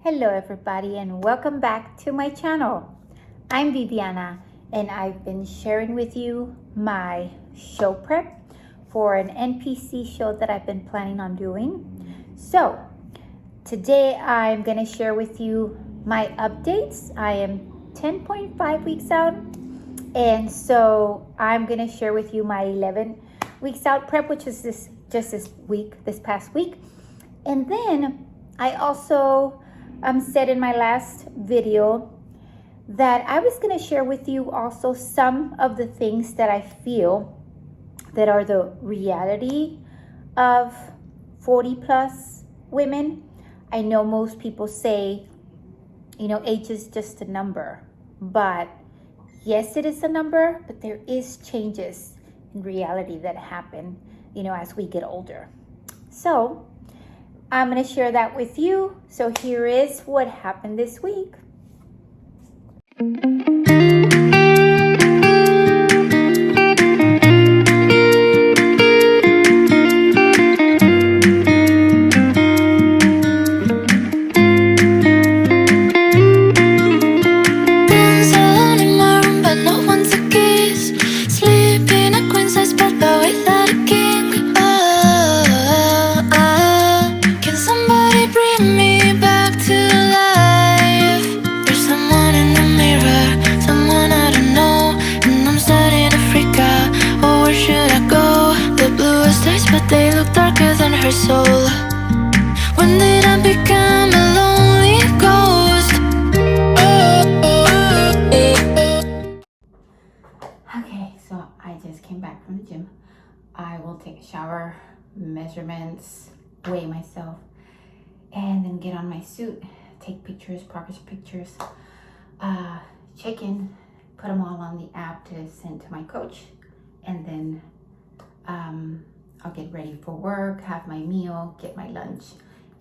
Hello everybody and welcome back to my channel. I'm Viviana and I've been sharing with you my show prep for an NPC show that I've been planning on doing. So today I'm going to share with you my updates. I am 10.5 weeks out, and so I'm going to share with you my 11 weeks out prep, which is this past week. And then I also said in my last video that I was going to share with you also some of the things that I feel that are the reality of 40 plus women. I know most people say, age is just a number, but yes, it is a number, but there is changes in reality that happen, as we get older. So I'm going to share that with you. So here is what happened this week. But they look darker than her soul. When did I become a lonely ghost? Okay, so I just came back from the gym. I will take a shower, measurements, weigh myself, and then get on my suit, take pictures, progress pictures, check in, put them all on the app to send to my coach, and then I'll get ready for work, have my meal, get my lunch,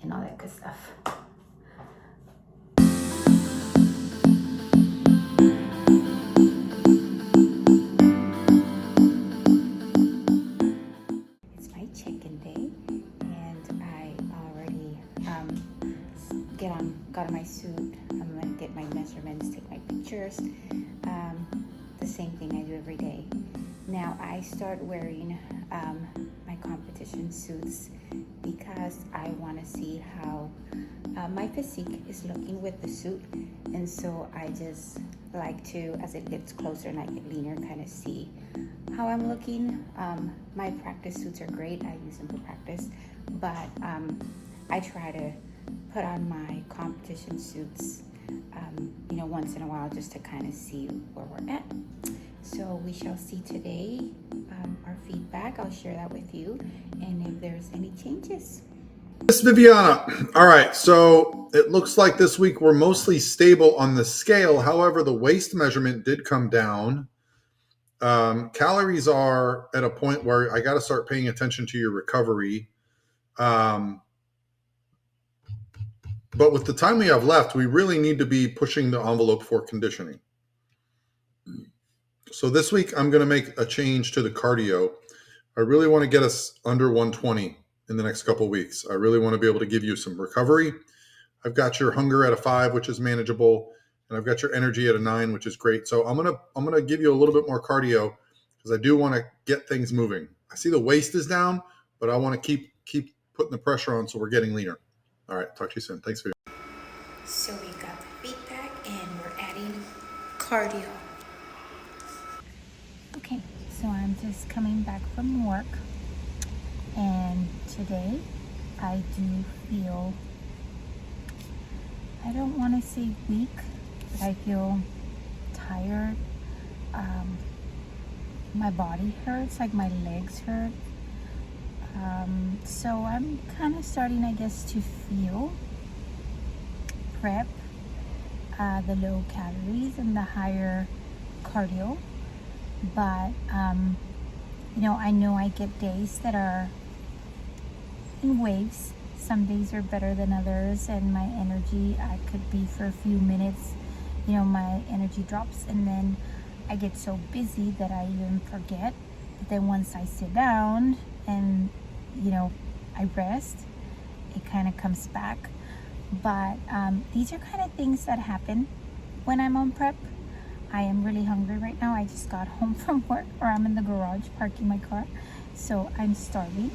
and all that good stuff. It's my check-in day, and I already got on my suit. I'm gonna get my measurements, take my pictures. The same thing I do every day. Now I start wearing my competition suits because I want to see how my physique is looking with the suit, and so I just like to, as it gets closer and I get leaner, kind of see how I'm looking. My practice suits are great. I use them for practice, but I try to put on my competition suits once in a while, just to kind of see where we're at. So we shall see today our feedback. I'll share that with you, and if there's any changes. Miss Viviana. All right, so it looks like this week we're mostly stable on the scale. However, the waist measurement did come down. Calories are at a point where I got to start paying attention to your recovery. But with the time we have left, we really need to be pushing the envelope for conditioning. So this week, I'm going to make a change to the cardio. I really want to get us under 120 in the next couple of weeks. I really want to be able to give you some recovery. I've got your hunger at a 5, which is manageable, and I've got your energy at a 9, which is great. So I'm gonna give you a little bit more cardio because I do want to get things moving. I see the waist is down, but I want to keep putting the pressure on so we're getting leaner. All right, talk to you soon. Thanks for your. So we got the feedback and we're adding cardio. Okay, so I'm just coming back from work, and today I do feel, I don't want to say weak, but I feel tired. My body hurts, like my legs hurt. So I'm kind of starting, I guess, to feel prep, the low calories and the higher cardio. But I know I get days that are in waves. Some days are better than others, and my energy, I could be for a few minutes, my energy drops, and then I get so busy that I even forget. But then once I sit down and I rest, it kind of comes back. But these are kind of things that happen when I'm on prep. I am really hungry right now. I just got home from work, or I'm in the garage parking my car, so I'm starving.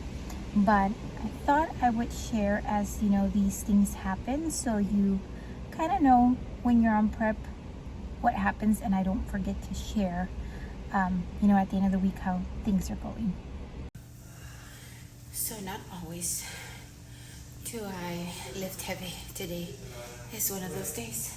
But I thought I would share, as you know, these things happen, so you kind of know when you're on prep what happens, and I don't forget to share you know, at the end of the week how things are going. So not always do I lift heavy. Today is one of those days.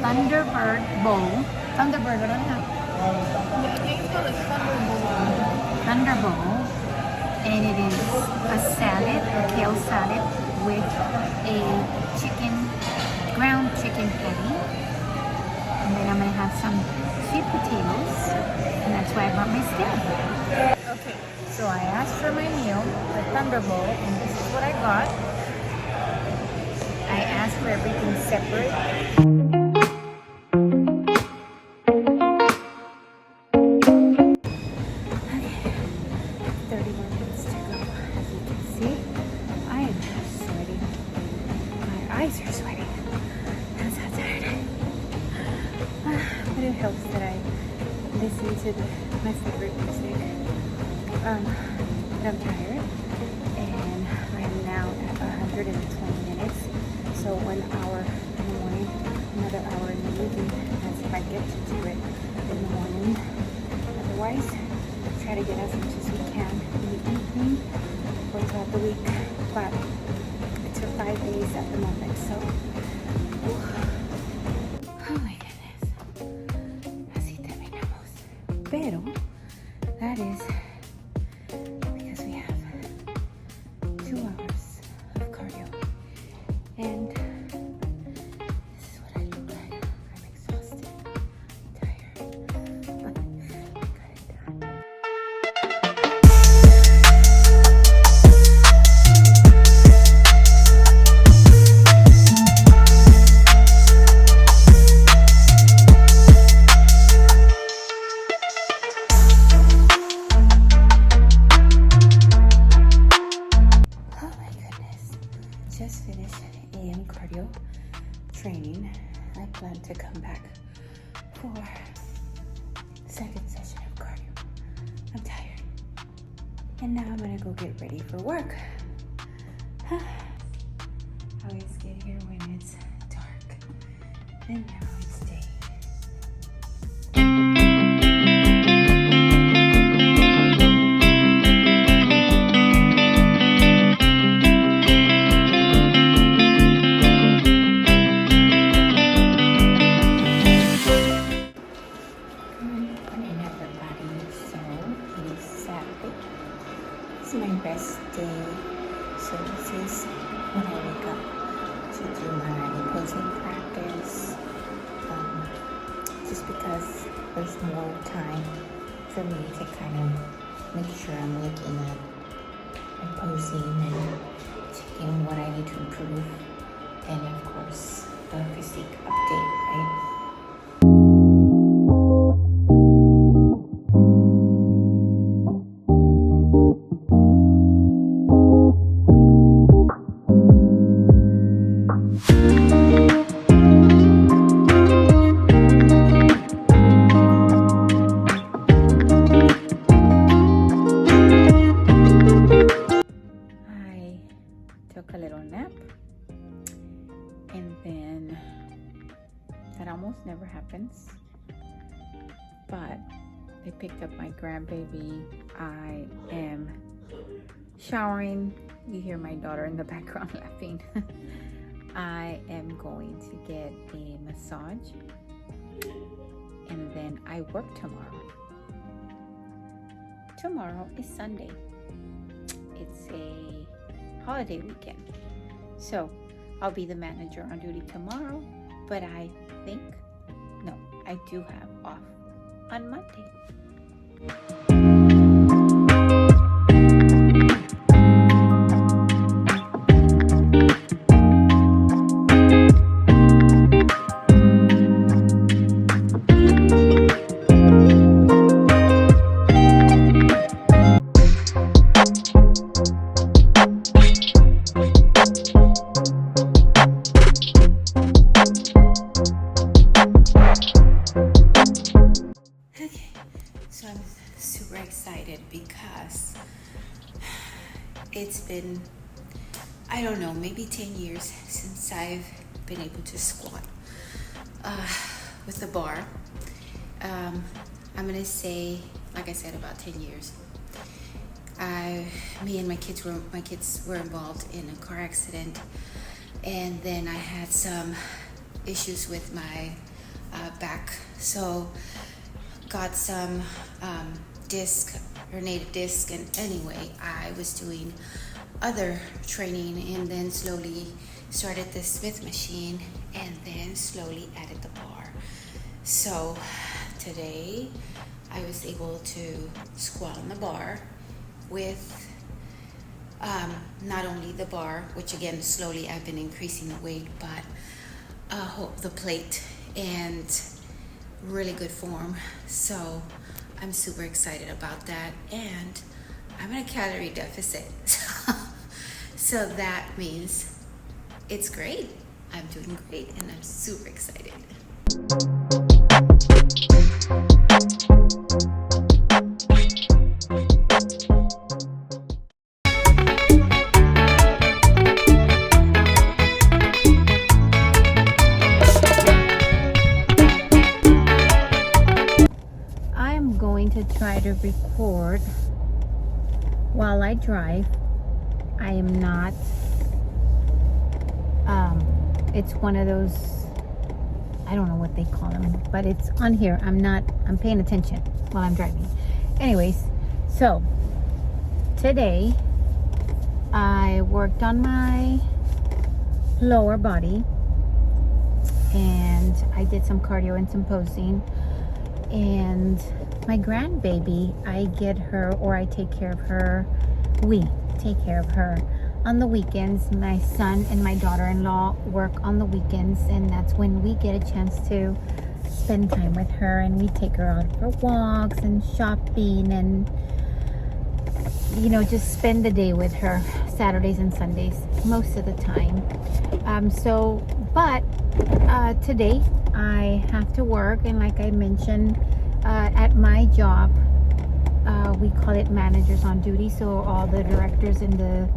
Thunderbird bowl. Thunderbird, what is that? Thunder bowl. And it is a salad, a kale salad with a ground chicken patty. And then I'm gonna have some sweet potatoes. And that's why I brought my steak. Okay, so I asked for my meal, the Thunder bowl, and this is what I got. I asked for everything separate. 31 minutes to go. As you can see, I am just sweating. My eyes are sweating. I'm so tired. But it helps that I listen to my favorite music. But I'm tired. And I am now at 120 minutes. So 1 hour in the morning, another hour in the evening. That's if I get to do it in the morning. Otherwise, try to get as much as we can in the evening or throughout the week, but it's for 5 days at the moment, so oh my goodness, así terminamos. Pero that is because we have 2 hours of cardio, and this is what I look like. I'm exhausted, tired, but I got it done. Just finished AM cardio training. I plan to come back for the second session of cardio. I'm tired. And now I'm gonna go get ready for work. I always get here when it's dark. And now it's day. It's my best day, so this is when I wake up to do my posing practice, just because there's more time for me to kind of make sure I'm looking at my posing and checking what I need to improve, and of course the physique update, right? Took a little nap, and then that almost never happens, but they picked up my grandbaby. I am showering. You hear my daughter in the background laughing. I am going to get a massage, and then I work tomorrow. tomorrow is Sunday. It's a holiday weekend. So I'll be the manager on duty tomorrow, but I do have off on Monday. So I'm super excited because it's been, I don't know, maybe 10 years since I've been able to squat with the bar. I'm gonna say, like I said, about 10 years. Me and my kids were involved in a car accident, and then I had some issues with my back, so got some herniated disc, and anyway, I was doing other training and then slowly started the Smith machine and then slowly added the bar. So today I was able to squat on the bar with not only the bar, which again slowly I've been increasing the weight, but the plate, and really good form. So I'm super excited about that, and I'm in a calorie deficit. So that means it's great. I'm doing great and I'm super excited. To try to record while I drive. I am not it's one of those, I don't know what they call them, but it's on here. I'm paying attention while I'm driving. Anyways, so today I worked on my lower body and I did some cardio and some posing. And my grandbaby, I get her, or I take care of her. We take care of her on the weekends. My son and my daughter-in-law work on the weekends, and that's when we get a chance to spend time with her, and we take her out for walks and shopping and, just spend the day with her Saturdays and Sundays most of the time. But today I have to work, and like I mentioned, at my job, we call it managers on duty, so all the directors in the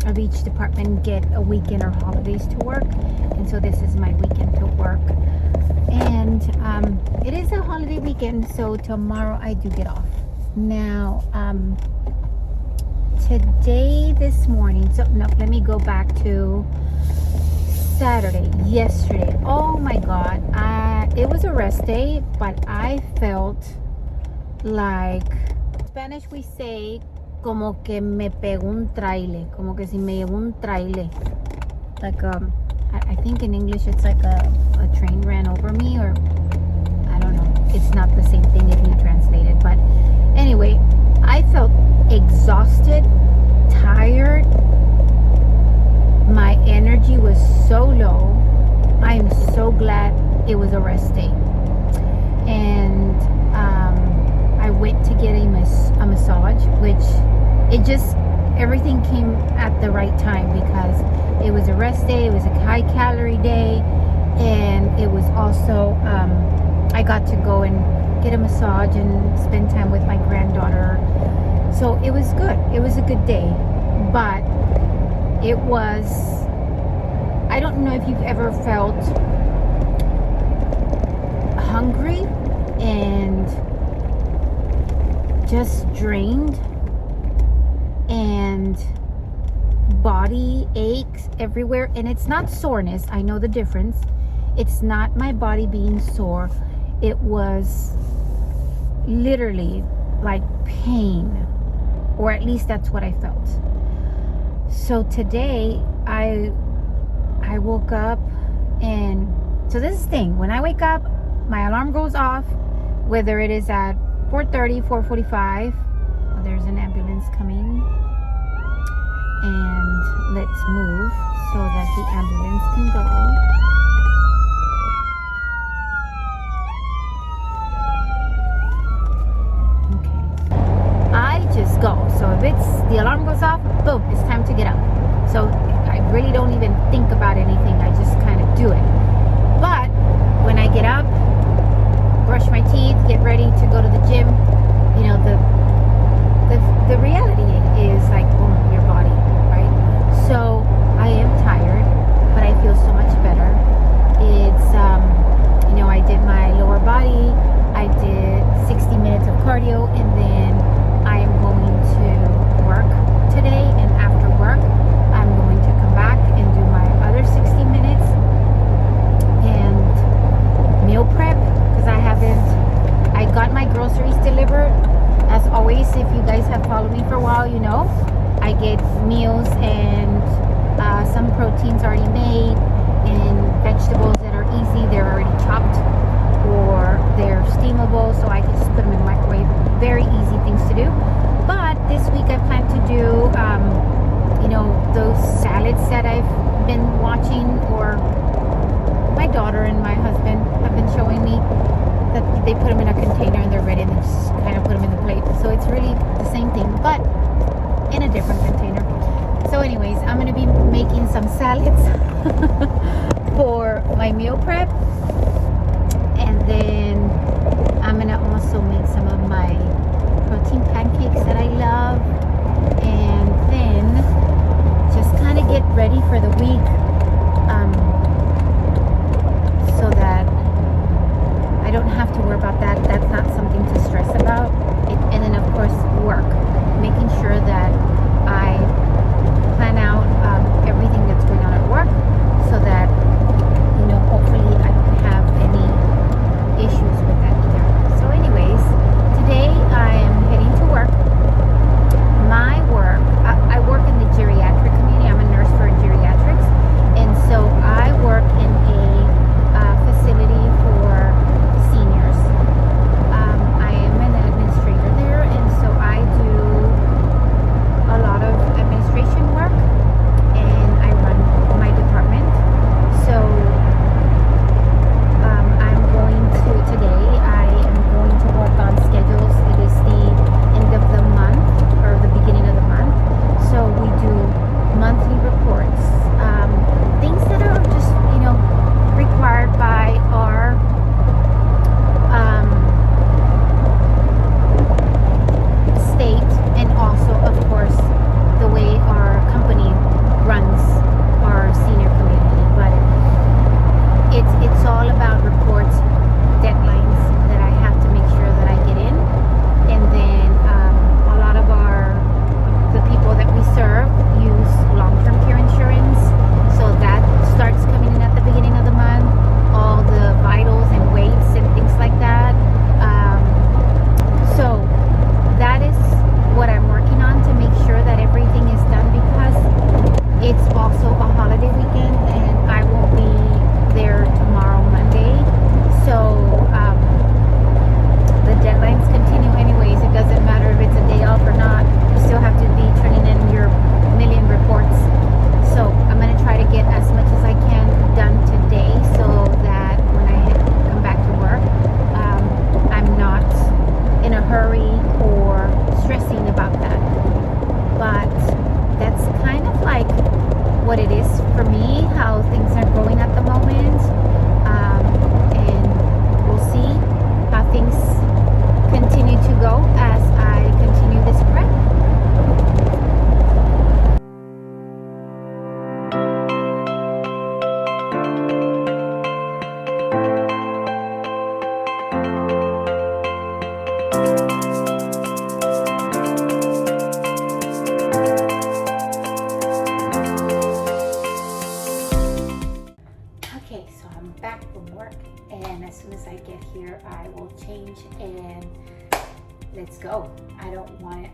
of each department get a weekend or holidays to work, and so this is my weekend to work. And it is a holiday weekend, so tomorrow I do get off. Now this morning, so no, let me go back to yesterday. Oh my God, it was a rest day, but I felt like, in Spanish we say, como que me pegó un traile, como que si me llevó un traile. Like, I think in English it's like a train ran over me, or I don't know. It's not the same thing if you translate it, but anyway, I felt exhausted, tired. My energy was so low. I am so glad it was a rest day. And I went to get a massage, which everything came at the right time, because it was a rest day, it was a high calorie day, and it was also, I got to go and get a massage and spend time with my granddaughter. So it was good. It was a good day. But it was, I don't know if you've ever felt hungry and just drained and body aches everywhere. And it's not soreness, I know the difference. It's not my body being sore. It was literally like pain, or at least that's what I felt. So today I woke up, and so this is the thing, when I wake up, my alarm goes off, whether it is at 4:30, 4:45. There's an ambulance coming, and let's move so that the ambulance can go. Okay, I just go. So if the alarm goes off, boom, it's time to get up. So I really don't even think about anything. I just kind of do it. But when I get up, brush my teeth, get ready to go to the gym, you know, the reality is like, boom, your body, right? So I am tired, but I feel so much better. It's, you know, I did my lower body, I did 60 minutes of cardio, and then I am going to work today, and after work, I'm going to come back and do my other 60 minutes and meal prep, because I got my groceries delivered. As always, if you guys have followed me for a while, you know, I get meals and some proteins already made, and vegetables that are easy. They're already chopped, or they're steamable, so I can just put them in the microwave. Very easy things to do. But this week I plan to do, you know, those salads that I've been watching, or my daughter and my husband have been showing me, that they put them in a container and they're ready, and they just kind of put them in the plate. So it's really the same thing, but in a different container. So anyways, I'm going to be making some salads for my meal prep. And then I'm going to also make some of my protein pancakes that I love. And then just kind of get ready for the week, so that I don't have to worry about that. That's not something to stress about. And then of course work, making sure that I plan out everything that's going on at work, so that, you know, hopefully I don't have any issues with that either. So anyways, today I am heading to work. My work, I work in the geriatric community. I'm a nurse for geriatrics, and so I work in a facility for seniors. I am an administrative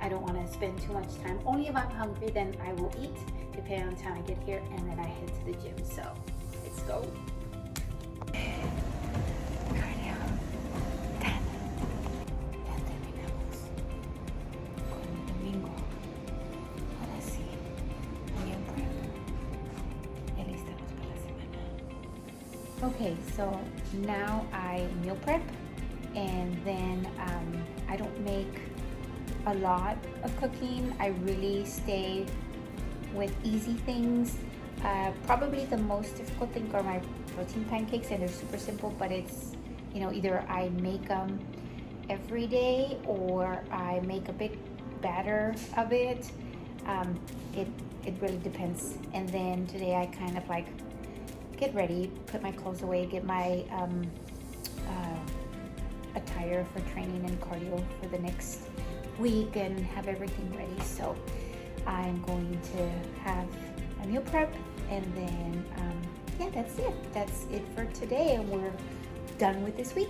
I don't want to spend too much time. Only if I'm hungry, then I will eat, depending on the time I get here, and then I head to the gym. So let's go. Cardio done. Ya terminamos con el domingo. Ahora sí, meal prep. Ya listamos para la semana. Okay, so now I meal prep, and then I don't make a lot of cooking. I really stay with easy things. Probably the most difficult thing are my protein pancakes, and they're super simple, but it's, you know, either I make them every day or I make a big batter of it. It really depends. And then today I kind of like get ready, put my clothes away, get my attire for training and cardio for the next week, and have everything ready. So I'm going to have a meal prep, and then yeah, that's it for today, and we're done with this week.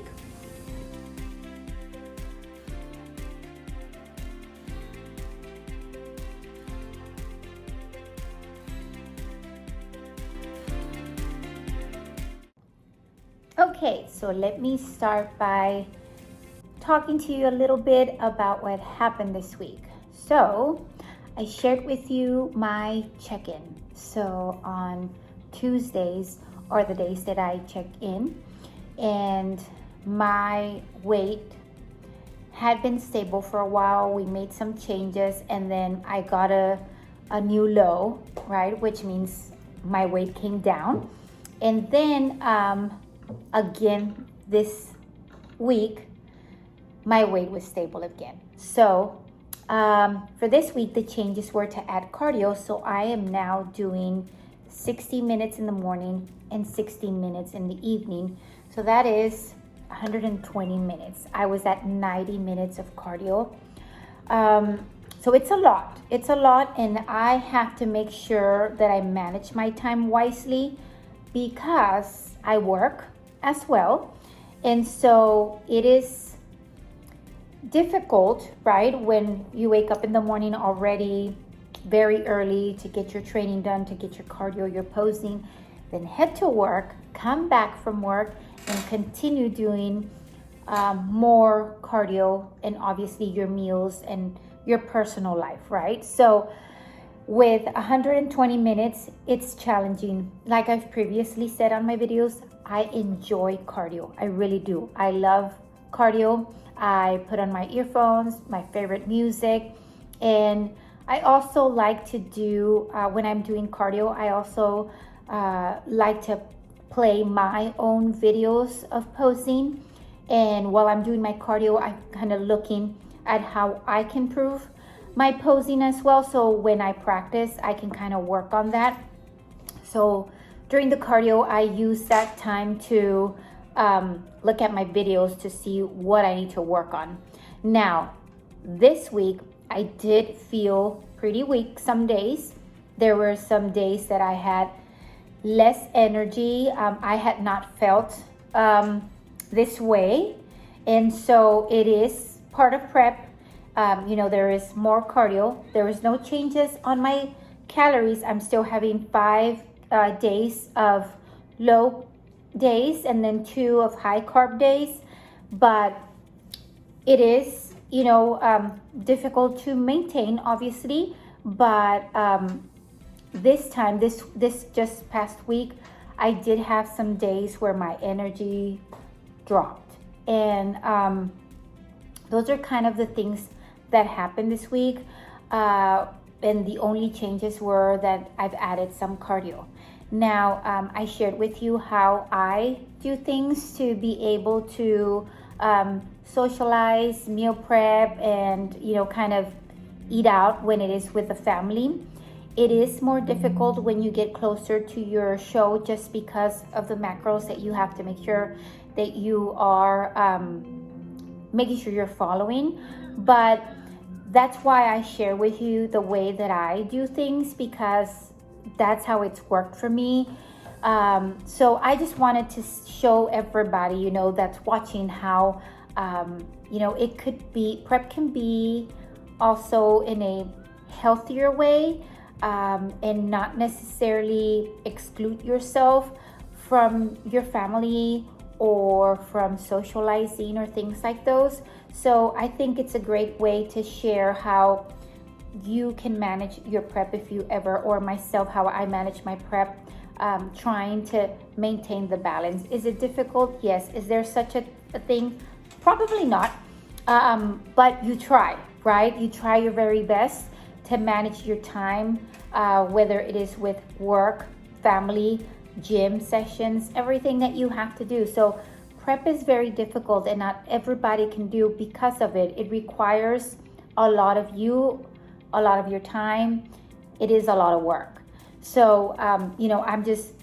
Okay, so let me start by talking to you a little bit about what happened this week. So I shared with you my check-in. So on Tuesdays are the days that I check in, and my weight had been stable for a while. We made some changes, and then I got a new low, right? Which means my weight came down. And then again this week, my weight was stable again. So for this week, the changes were to add cardio. So I am now doing 60 minutes in the morning and 60 minutes in the evening. So that is 120 minutes. I was at 90 minutes of cardio. So it's a lot. It's a lot, and I have to make sure that I manage my time wisely because I work as well. And so it is difficult, right, when you wake up in the morning already very early to get your training done, to get your cardio, your posing, then head to work, come back from work, and continue doing more cardio, and obviously your meals and your personal life, right? So with 120 minutes, it's challenging. Like I've previously said on my videos, I enjoy cardio. I really do. I love cardio. I put on my earphones, my favorite music, and I also like to do, when I'm doing cardio, I also like to play my own videos of posing. And while I'm doing my cardio, I'm kind of looking at how I can improve my posing as well. So when I practice, I can kind of work on that. So during the cardio, I use that time to look at my videos to see what I need to work on. Now, this week, I did feel pretty weak some days. There were some days that I had less energy. I had not felt this way. And so it is part of prep. You know, there is more cardio. There is no changes on my calories. I'm still having 5 days of low days and then 2 of high carb days. But it is, you know, difficult to maintain, obviously. But this time, this just past week, I did have some days where my energy dropped. And those are kind of the things that happened this week. And the only changes were that I've added some cardio. Now, I shared with you how I do things to be able to socialize, meal prep, and, you know, kind of eat out when it is with the family. It is more difficult when you get closer to your show just because of the macros that you have to make sure that you are making sure you're following. But that's why I share with you the way that I do things, because that's how it's worked for me. So I just wanted to show everybody, you know, that's watching how, you know, it could be, prep can be also in a healthier way, and not necessarily exclude yourself from your family or from socializing or things like those. So I think it's a great way to share how you can manage your prep if you ever, or myself, how I manage my prep, trying to maintain the balance. Is it difficult? Yes. Is there such a thing? Probably not. But you try, right? You try your very best to manage your time, whether it is with work, family, gym sessions, everything that you have to do. So prep is very difficult and not everybody can do because of it. It requires a lot of you, a lot of your time. It is a lot of work. So, I'm just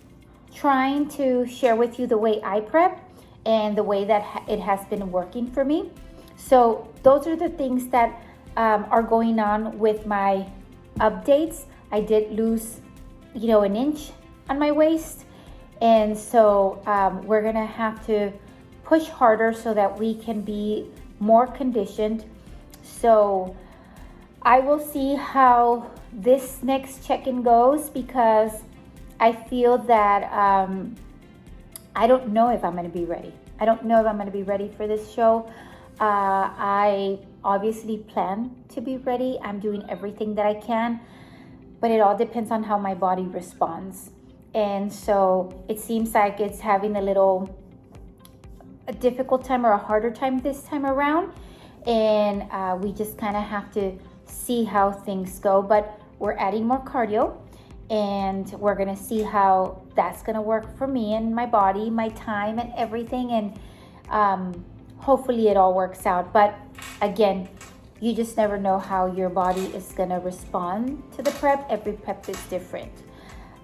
trying to share with you the way I prep and the way that it has been working for me. So those are the things that are going on with my updates. I did lose, an inch on my waist. And so we're gonna have to push harder so that we can be more conditioned. So I will see how this next check-in goes, because I feel that I don't know if I'm going to be ready. I don't know if I'm going to be ready for this show. I obviously plan to be ready. I'm doing everything that I can, but it all depends on how my body responds. And so it seems like it's having a difficult time or a harder time this time around. And we just kind of have to see how things go. But we're adding more cardio, and we're gonna see how that's gonna work for me and my body, my time, and everything. And hopefully it all works out. But again, you just never know how your body is gonna respond to the prep. Every prep is different.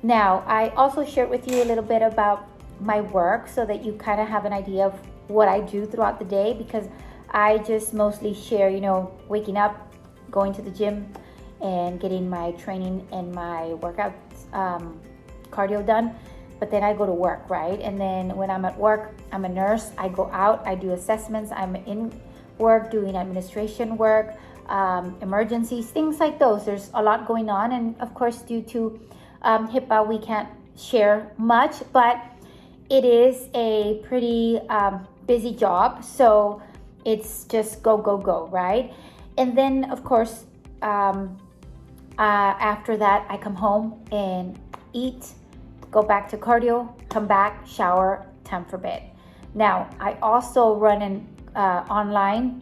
Now, I also shared with you a little bit about my work so that you kind of have an idea of what I do throughout the day, because I just mostly share, waking up, going to the gym, and getting my training and my workouts, cardio done. But then I go to work, right? And then when I'm at work, I'm a nurse. I go out, I do assessments. I'm in work doing administration work, emergencies, things like those. There's a lot going on. And of course, due to HIPAA, we can't share much, but it is a pretty busy job. So it's just go, go, go, right? And then, of course, after that, I come home and eat, go back to cardio, come back, shower, time for bed. Now, I also run an online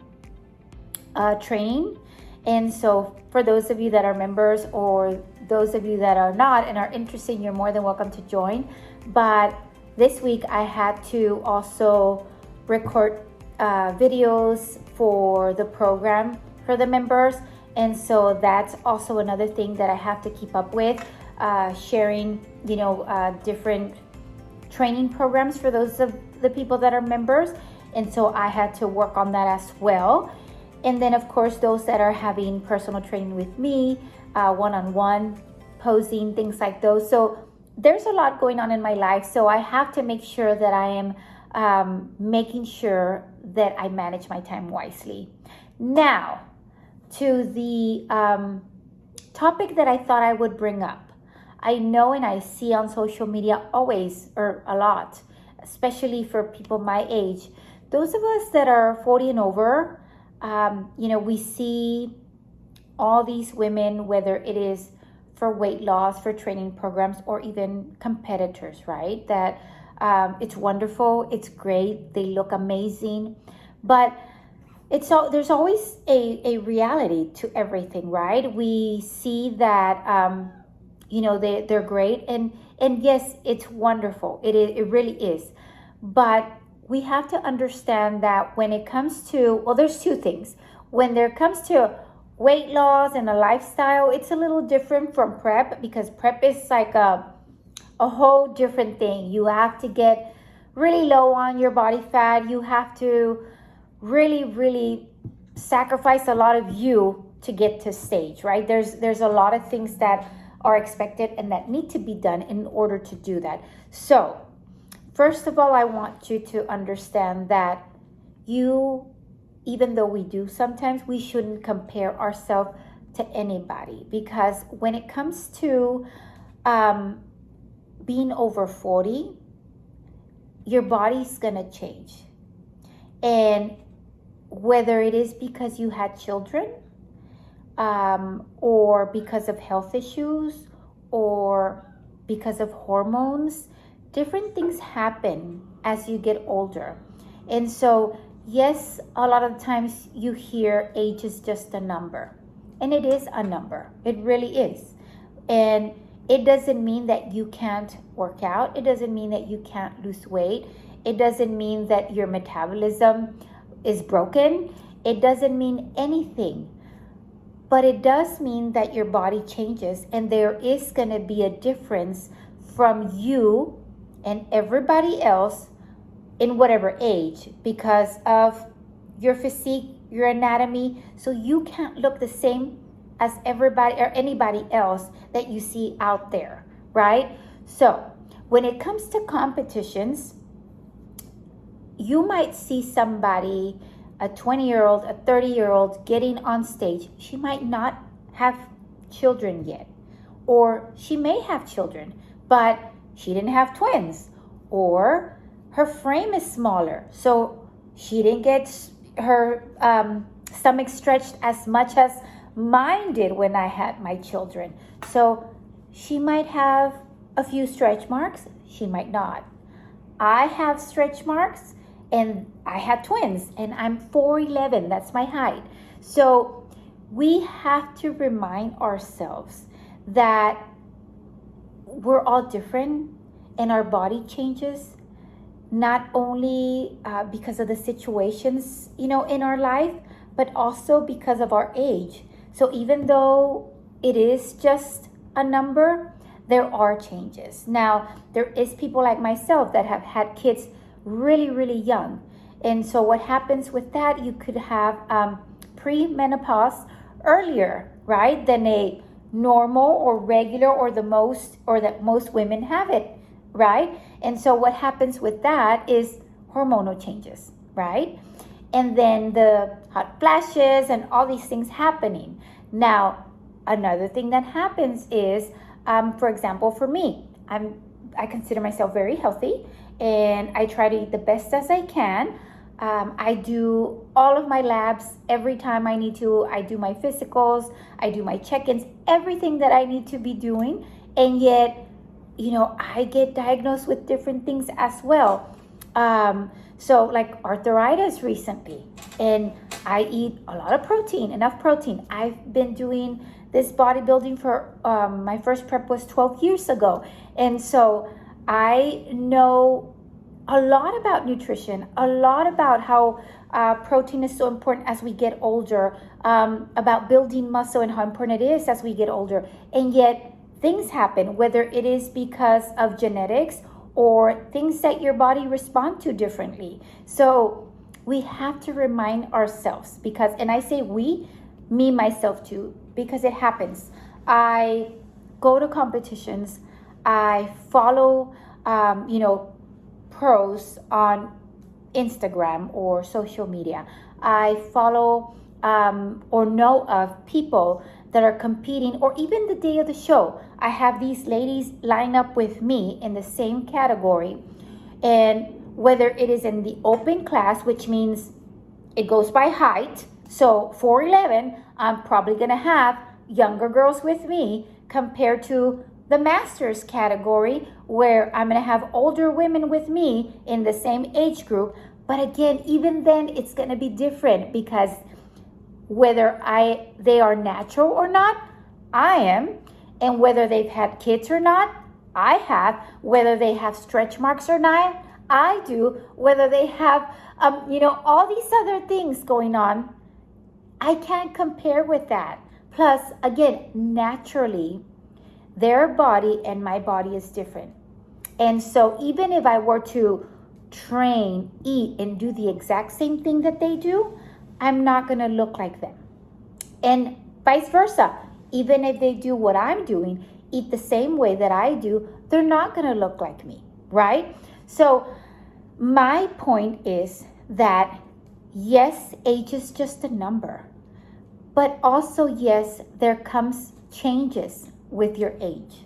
training. And so for those of you that are members, or those of you that are not and are interested, you're more than welcome to join. But this week I had to also record videos for the program for the members. And so that's also another thing that I have to keep up with, sharing, different training programs for those of the people that are members. And so I had to work on that as well. And then, of course, those that are having personal training with me, one-on-one, posing, things like those. So there's a lot going on in my life. So I have to make sure that I am making sure that I manage my time wisely. Now, to the topic that I thought I would bring up. I know and I see on social media always, or a lot, especially for people my age, those of us that are 40 and over, we see all these women, whether it is for weight loss, for training programs, or even competitors, right? That it's wonderful, it's great, they look amazing, but there's always a reality to everything, right? We see that they're great, and yes, it's wonderful. It really is, but we have to understand that when it comes to, there's two things. When there comes to weight loss and a lifestyle, it's a little different from prep, because prep is like a whole different thing. You have to get really low on your body fat. You have to really, really sacrifice a lot of you to get to stage, right? There's a lot of things that are expected and that need to be done in order to do that. So first of all, I want you to understand that you even though we do sometimes, we shouldn't compare ourselves to anybody, because when it comes to being over 40, your body's gonna change. And whether it is because you had children, or because of health issues, or because of hormones, different things happen as you get older. And so, yes, a lot of times you hear age is just a number. And it is a number. It really is. And it doesn't mean that you can't work out. It doesn't mean that you can't lose weight. It doesn't mean that your metabolism is broken. It doesn't mean anything. But it does mean that your body changes, and there is going to be a difference from you and everybody else in whatever age, because of your physique, your anatomy. So you can't look the same as everybody or anybody else that you see out there, right? So when it comes to competitions, you might see somebody, a 20-year-old, a 30-year-old getting on stage. She might not have children yet, or she may have children, but she didn't have twins, or her frame is smaller, so she didn't get her stomach stretched as much as mine did when I had my children. So she might have a few stretch marks, she might not. I have stretch marks, and I had twins, and I'm 4'11", that's my height. So we have to remind ourselves that we're all different, and our body changes, not only because of the situations, in our life, but also because of our age. So even though it is just a number, there are changes. Now, there is people like myself that have had kids really, really young. And so what happens with that, you could have pre-menopause earlier, right, than a normal or regular, or that most women have it, right? And so what happens with that is hormonal changes, right? And then the hot flashes and all these things happening. Now, another thing that happens is, for example, for me, I consider myself very healthy, and I try to eat the best as I can. I do all of my labs every time I need to. I do my physicals, I do my check-ins, everything that I need to be doing. And yet, I get diagnosed with different things as well. So like arthritis recently, and I eat a lot of protein, enough protein. I've been doing this bodybuilding for, my first prep was 12 years ago. And so I know a lot about nutrition, a lot about how protein is so important as we get older, about building muscle and how important it is as we get older. And yet things happen, whether it is because of genetics or things that your body responds to differently. So we have to remind ourselves, because, and I say we, me, myself too, because it happens. I go to competitions, I follow, pros on Instagram or social media. I follow or know of people that are competing, or even the day of the show, I have these ladies line up with me in the same category. And whether it is in the open class, which means it goes by height, so 4'11", I'm probably gonna have younger girls with me, compared to the masters category, where I'm gonna have older women with me in the same age group. But again, even then, it's gonna be different, because whether they are natural or not, I am. And whether they've had kids or not, I have. Whether they have stretch marks or not, I do. Whether they have, all these other things going on, I can't compare with that. Plus, again, naturally, their body and my body is different. And so even if I were to train, eat, and do the exact same thing that they do, I'm not gonna look like them. And vice versa. Even if they do what I'm doing, eat the same way that I do, they're not gonna look like me, right? So my point is that yes, age is just a number, but also, yes, there comes changes with your age.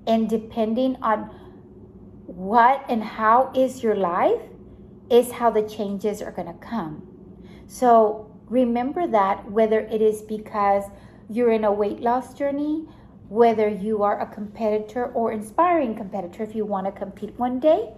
And depending on what and how is your life, is how the changes are going to come. So remember that, whether it is because you're in a weight loss journey, whether you are a competitor or inspiring competitor, if you want to compete one day,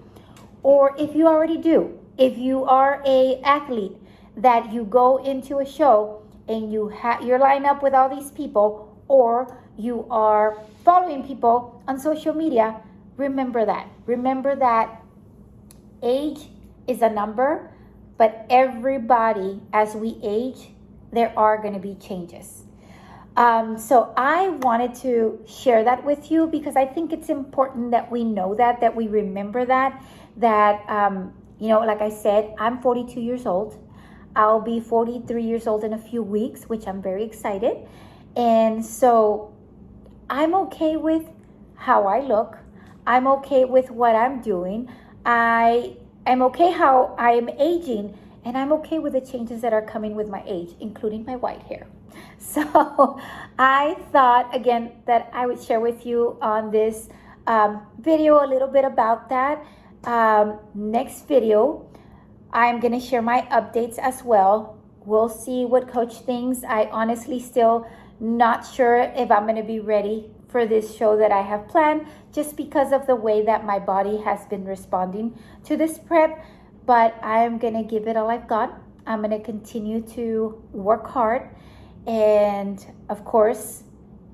or if you already do, if you are a athlete that you go into a show and you're lined up with all these people, or you are following people on social media, remember that age is a number, but everybody, as we age, there are going to be changes. So I wanted to share that with you because I think it's important that we know that we remember that, like I said, I'm 42 years old. I'll be 43 years old in a few weeks, which I'm very excited. And so I'm okay with how I look. I'm okay with what I'm doing. I'm okay how I am aging, and I'm okay with the changes that are coming with my age, including my white hair. So I thought, again, that I would share with you on this video a little bit about that. Next video, I'm going to share my updates as well. We'll see what Coach thinks. I honestly still not sure if I'm going to be ready for this show that I have planned, just because of the way that my body has been responding to this prep. But I'm going to give it all I've got. I'm going to continue to work hard, and of course,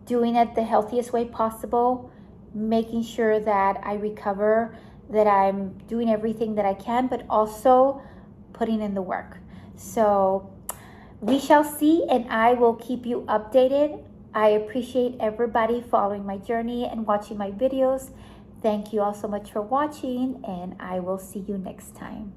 doing it the healthiest way possible, making sure that I recover, that I'm doing everything that I can, but also putting in the work. So we shall see, and I will keep you updated. I appreciate everybody following my journey and watching my videos. Thank you all so much for watching, and I will see you next time.